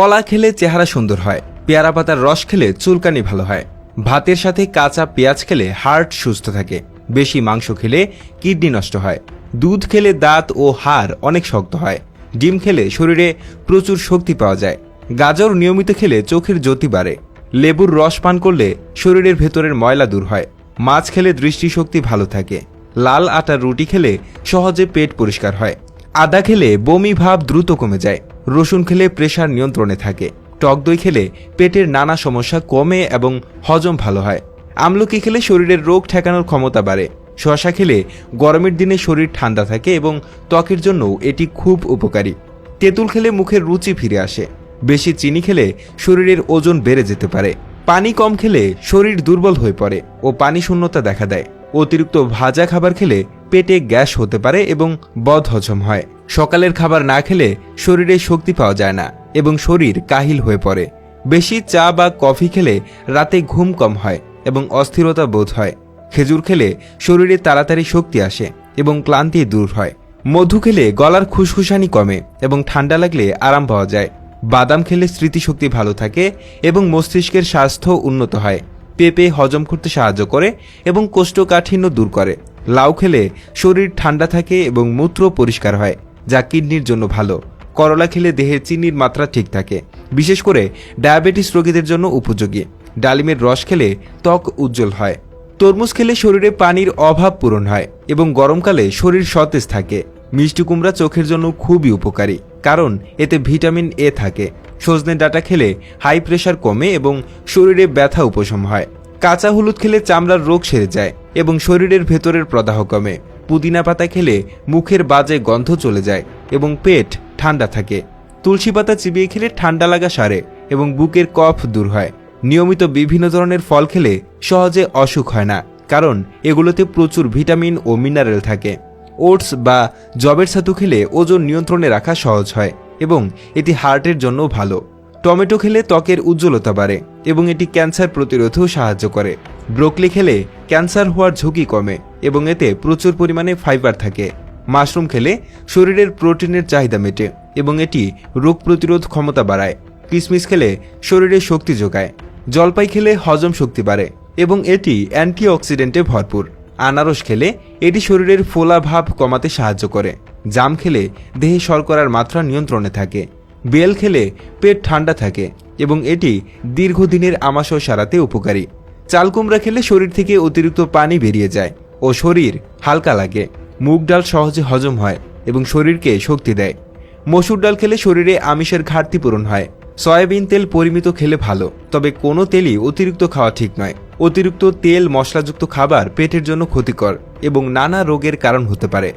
কলা খেলে চেহারা সুন্দর হয়, পেয়ারা পাতার রস খেলে চুলকানি ভালো হয়, ভাতের সাথে কাঁচা পেঁয়াজ খেলে হার্ট সুস্থ থাকে, বেশি মাংস খেলে কিডনি নষ্ট হয়, দুধ খেলে দাঁত ও হাড় অনেক শক্ত হয়, ডিম খেলে শরীরে প্রচুর শক্তি পাওয়া যায়, গাজর নিয়মিত খেলে চোখের জ্যোতি বাড়ে, লেবুর রস পান করলে শরীরের ভেতরের ময়লা দূর হয়, মাছ খেলে দৃষ্টিশক্তি ভালো থাকে, লাল আটার রুটি খেলে সহজে পেট পরিষ্কার হয়, আদা খেলে বমি ভাব দ্রুত কমে যায়, রসুন খেলে প্রেসার নিয়ন্ত্রণে থাকে, টক দই খেলে পেটের নানা সমস্যা কমে এবং হজম ভালো হয়, আমলকি খেলে শরীরের রোগ ঠেকানোর ক্ষমতা বাড়ে, শসা খেলে গরমের দিনে শরীর ঠান্ডা থাকে এবং ত্বকের জন্য এটি খুব উপকারী, তেঁতুল খেলে মুখের রুচি ফিরে আসে, বেশি চিনি খেলে শরীরের ওজন বেড়ে যেতে পারে, পানি কম খেলে শরীর দুর্বল হয়ে পড়ে ও পানি শূন্যতা দেখা দেয়, অতিরিক্ত ভাজা খাবার খেলে পেটে গ্যাস হতে পারে এবং বদহজম হয়, সকালের খাবার না খেলে শরীরে শক্তি পাওয়া যায় না এবং শরীর কাহিল হয়ে পড়ে, বেশি চা বা কফি খেলে রাতে ঘুম কম হয় এবং অস্থিরতা বোধ হয়, খেজুর খেলে শরীরে তাড়াতাড়ি শক্তি আসে এবং ক্লান্তি দূর হয়, মধু খেলে গলার খুশখুশানি কমে এবং ঠান্ডা লাগলে আরাম পাওয়া যায়, বাদাম খেলে স্মৃতিশক্তি ভালো থাকে এবং মস্তিষ্কের স্বাস্থ্য উন্নত হয়, পেঁপে হজম করতে সাহায্য করে এবং কোষ্ঠকাঠিন্য দূর করে, লাউ খেলে শরীর ঠান্ডা থাকে এবং মূত্র পরিষ্কার হয় যা কিডনির জন্য ভালো, করলা খেলে দেহে চিনির মাত্রা ঠিক থাকে, বিশেষ করে ডায়াবেটিস রোগীদের জন্য উপযোগী, ডালিমের রস খেলে ত্বক উজ্জ্বল হয়, তরমুজ খেলে শরীরে পানির অভাব পূরণ হয় এবং গরমকালে শরীর সতেজ থাকে, মিষ্টি কুমড়া চোখের জন্য খুবই উপকারী কারণ এতে ভিটামিন এ থাকে, সজনে ডাঁটা খেলে হাই প্রেশার কমে এবং শরীরে ব্যথা উপশম হয়, কাঁচা হলুদ খেলে চামড়ার রোগ সেরে যায় এবং শরীরের ভেতরের প্রদাহ কমে, পুদিনা পাতা খেলে মুখের বাজে গন্ধ চলে যায় এবং পেট ঠান্ডা থাকে, তুলসী পাতা চিবিয়ে খেলে ঠান্ডা লাগা সারে এবং বুকের কফ দূর হয়, নিয়মিত বিভিন্ন ধরনের ফল খেলে সহজে অসুখ হয় না কারণ এগুলোতে প্রচুর ভিটামিন ও মিনারেল থাকে, ওটস বা জবের ছাতু খেলে ওজন নিয়ন্ত্রণে রাখা সহজ হয় এবং এটি হার্টের জন্য ভালো, টমেটো খেলে ত্বকের উজ্জ্বলতা বাড়ে এবং এটি ক্যান্সার প্রতিরোধেও সাহায্য করে, ব্রোকলি খেলে ক্যান্সার হওয়ার ঝুঁকি কমে এবং এতে প্রচুর পরিমাণে ফাইবার থাকে, মাশরুম খেলে শরীরের প্রোটিনের চাহিদা মেটে এবং এটি রোগ প্রতিরোধ ক্ষমতা বাড়ায়, কিশমিশ খেলে শরীরে শক্তি যোগায়, জলপাই খেলে হজম শক্তি বাড়ে এবং এটি অ্যান্টিঅক্সিডেন্টে ভরপুর, আনারস খেলে এটি শরীরের ফোলা ভাব কমাতে সাহায্য করে, জাম খেলে দেহে শর্করার মাত্রা নিয়ন্ত্রণে থাকে, বেল খেলে পেট ঠান্ডা থাকে এবং এটি দীর্ঘদিনের আমাশয় সারাতে উপকারী, চালকুমড়া খেলে শরীর থেকে অতিরিক্ত পানি বেরিয়ে যায় ও শরীর হালকা লাগে, মুগ ডাল সহজে হজম হয় এবং শরীরকে শক্তি দেয়, মসুর ডাল খেলে শরীরে আমিষের ঘাটতি পূরণ হয়, সয়াবিন তেল পরিমিত খেলে ভালো তবে কোনো তেলই অতিরিক্ত খাওয়া ঠিক নয়, অতিরিক্ত তেল মশলাযুক্ত খাবার পেটের জন্য ক্ষতিকর এবং নানা রোগের কারণ হতে পারে,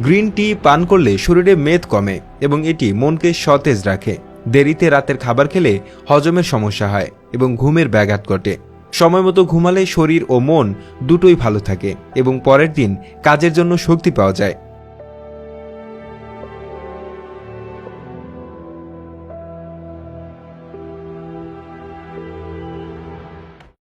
গ্রিন টি পান করলে শরীরে মেদ কমে এবং এটি মনকে সতেজ রাখে, দেরিতে রাতের খাবার খেলে হজমের সমস্যা হয় এবং ঘুমের ব্যাঘাত ঘটে, সময়মতো ঘুমালে শরীর ও মন দুটোই ভালো থাকে এবং পরের দিন কাজের জন্য শক্তি পাওয়া যায়।